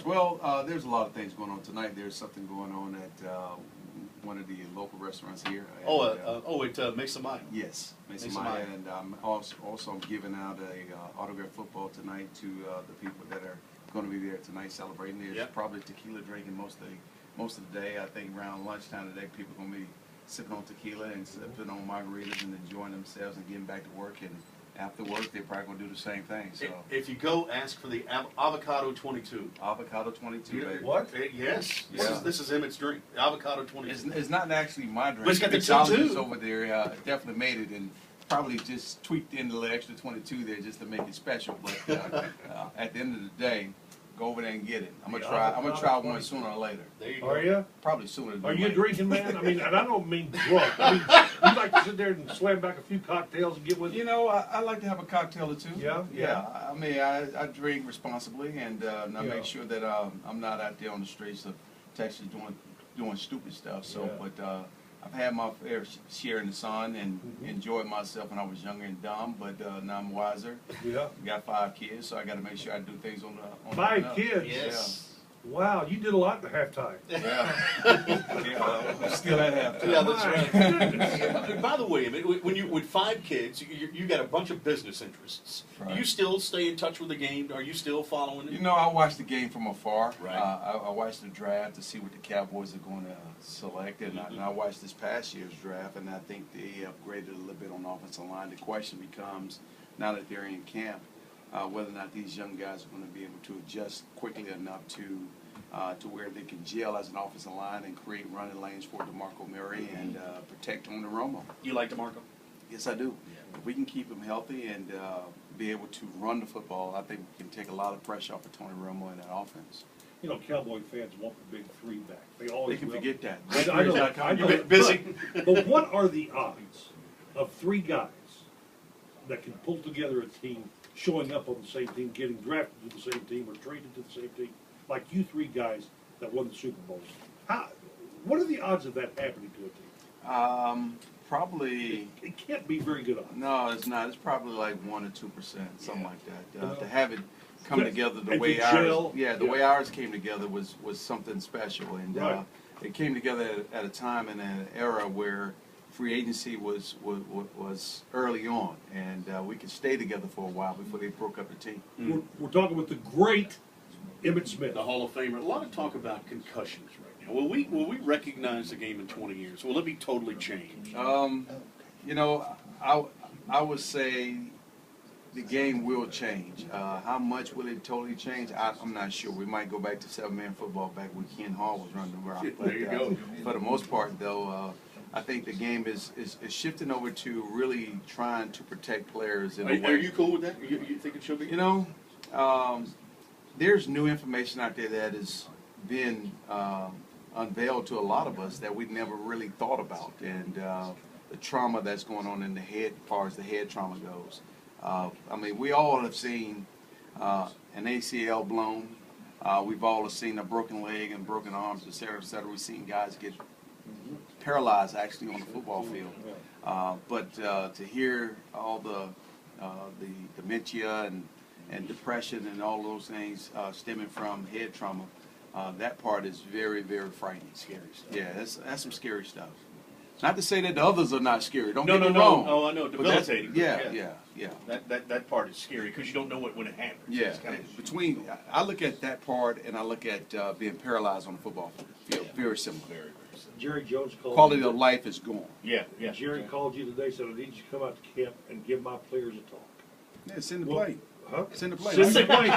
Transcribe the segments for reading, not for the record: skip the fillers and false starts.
Well, there's a lot of things going on tonight. There's something going on at one of the local restaurants here. It makes a mind. Yes, makes a mind. And also I'm giving out a autograph football tonight to the people that are going to be there tonight celebrating. There's probably tequila drinking most of the day. I think around lunchtime today, people are going to be sipping on tequila and sipping on margaritas and enjoying themselves and getting back to work. And after work, they're probably going to do the same thing. So if you go, ask for the avocado 22. Avocado 22. Baby. What? Yes. Yeah. This is Emmitt's drink. Avocado 22. It's not actually my drink. But it's got the mixologist over there definitely made it and probably just tweaked in the little extra 22 there just to make it special. But at the end of the day, go over there and get it. I'm gonna try one sooner or later. There you go. Are you? Probably sooner than Are you a later. drinking man? I mean, and I don't mean drunk. I mean, you like to sit there and slam back a few cocktails and get with it? You know, I like to have a cocktail or two. Yeah? Yeah. I mean, I drink responsibly, and I make sure that I'm not out there on the streets of Texas doing stupid stuff. So, but I've had my fair share in the sun and enjoyed myself when I was younger and dumb, but now I'm wiser. Yeah. Got 5 kids, so I got to make sure I do things on the 5 kids? Yes. Wow, you did a lot in halftime. Yeah. I'm still at halftime. Yeah, that's right. By the way, with 5 kids, you got a bunch of business interests. Right. Do you still stay in touch with the game? Are you still following it? You know, I watch the game from afar. Right. I watch the draft to see what the Cowboys are going to select, and I watched this past year's draft, and I think they upgraded a little bit on the offensive line. The question becomes, now that they're in camp, whether or not these young guys are going to be able to adjust quickly enough to where they can gel as an offensive line and create running lanes for DeMarco Murray and protect Tony Romo. You like DeMarco? Yes, I do. If we can keep him healthy and be able to run the football, I think we can take a lot of pressure off of Tony Romo in that offense. You know, Cowboy fans want the big 3 back. They always They can forget that. I know. You're busy. But what are the odds of 3 guys that can pull together a team, showing up on the same team, getting drafted to the same team, or traded to the same team, like you 3 guys that won the Super Bowl? What are the odds of that happening to a team? Probably. It can't be very good odds. No, it's not. It's probably like 1 or 2%, something like that. To have it come together the way way ours came together was something special, and it came together at a time and an era where free agency was early on, and we could stay together for a while before they broke up the team. We're talking with the great Emmitt Smith, the Hall of Famer. A lot of talk about concussions right now. Will we recognize the game in 20 years? Will it be totally changed? You know, I would say the game will change. How much will it totally change? I'm not sure. We might go back to 7-man football back when Ken Hall was running around. But, there you go. For the most part, though, I think the game is shifting over to really trying to protect players. Are you cool with that? You think it should be? You know, there's new information out there that has been unveiled to a lot of us that we never really thought about, and the trauma that's going on in the head, as far as the head trauma goes. I mean, we all have seen an ACL blown. We've all seen a broken leg and broken arms, et cetera, et cetera. We've seen guys get paralyzed actually on the football field. But to hear all the dementia and depression and all those things stemming from head trauma, that part is very, very frightening. Scary stuff. Yeah, that's some scary stuff. Not to say that the others are not scary. Don't get me wrong. Oh, I know. Debilitating. Yeah. That part is scary because you don't know when it happens. Yeah. I look at that part and I look at being paralyzed on the football field. Very similar. Very, very similar. Jerry Jones called Quality of life is gone. Yeah. Jerry called you today, said, I need you to come out to camp and give my players a talk. Yeah, send the plane. Huh? Send the plane. Send the plane.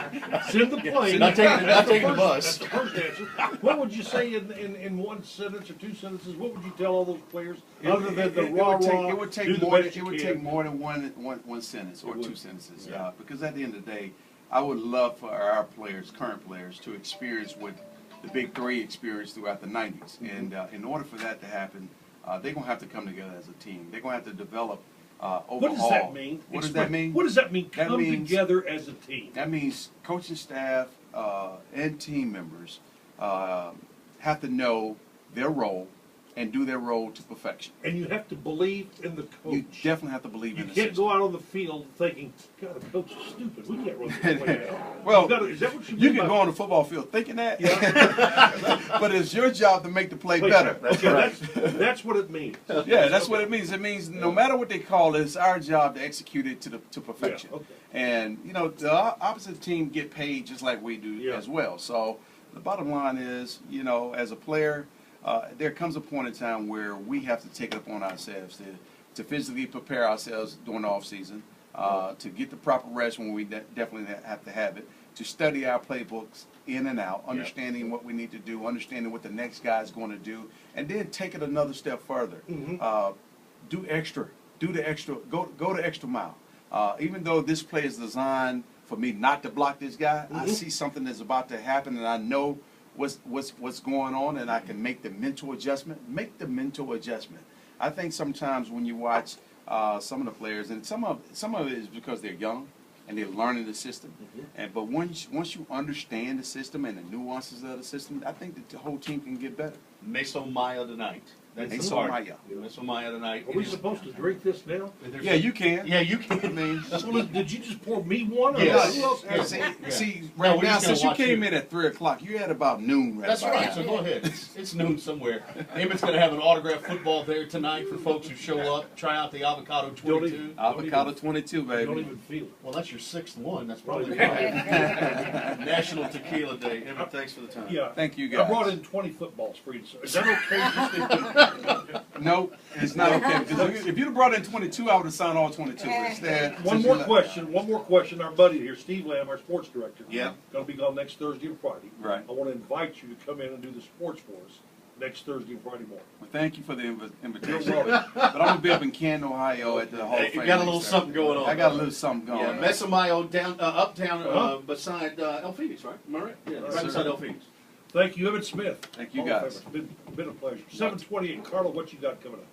Send the plane. Not taking the bus. That's the first answer. What would you say in 1 sentence or 2 sentences? What would you tell all those players other than the rah-rah? It would take more than one sentence or 2 sentences. Because at the end of the day, I would love for our players, current players, to experience what the Big 3 experienced throughout the 90s. And in order for that to happen, they're going to have to come together as a team. They're going to have to develop overhaul. What does that mean? What does that mean? What does that mean, come together as a team? That means coaching staff and team members have to know their role, and do their role to perfection. And you have to believe in the coach. You definitely have to believe You in the can't system. go out on the field thinking, God, the coach is stupid. We can't run this play out. Well, You gotta, is that what you You mean can by go on the football field thinking that, Yeah. but it's your job to make the play play better. Okay, that's what it means. Yeah, that's what it means. It means no matter what they call it, it's our job to execute it to perfection. Yeah, okay. And the opposite team get paid just like we do Yeah. as well. So the bottom line is, as a player, there comes a point in time where we have to take it upon ourselves to physically prepare ourselves during the off season, to get the proper rest when we definitely have to have it, to study our playbooks in and out, understanding what we need to do, understanding what the next guy is going to do, and then take it another step further. Do the extra, go the extra mile. Even though this play is designed for me not to block this guy, I see something that's about to happen, and I know what's going on, and I can make the mental adjustment. Make the mental adjustment. I think sometimes when you watch some of the players, and some of it is because they're young and they're learning the system. But once you understand the system and the nuances of the system, I think that the whole team can get better. Meso Maya tonight. That's the Meso part. Maya. Meso Maya tonight. Are we supposed to drink this now? Yeah, you can. Yeah, you can. I mean, Well, did you just pour me one? Or Yes. who else? see, No, right we're now, just gonna since you watch came you. in at 3 o'clock, you had about noon. That's about right. now. So go ahead. It's noon somewhere. Emmitt's going to have an autographed football there tonight for folks who show up. Try out the avocado 22. Avocado 22, I baby. don't even feel it. Well, that's your 6th one. That's probably Probably. why. National Tequila Day. Emmitt, thanks for the time. Yeah. Thank you, I guys. brought in 20 footballs for you. Is that okay? Nope, it's not okay. Because if you'd have brought in 22, I would have signed all 22. But instead, One since more you left- question. Our buddy here, Steve Lamb, our sports director. Yeah. Going to be gone next Thursday and Friday. Right. I want to invite you to come in and do the sports for us next Thursday and Friday morning. Well, thank you for the invitation. You're welcome. But I'm gonna be up in Canton, Ohio at the Hall of Hey, Fame. you got a little next something Saturday. going on. I got a little something going. Yeah, on. Meso Maya down, uptown, Uh-huh. beside El Phoenix, right? Am I right? Yeah, Yes, right sir. beside El Phoenix. Thank you, Emmitt Smith. Thank you, Hall of guys. Famer. Been a pleasure. 7:28. Carla, what you got coming up?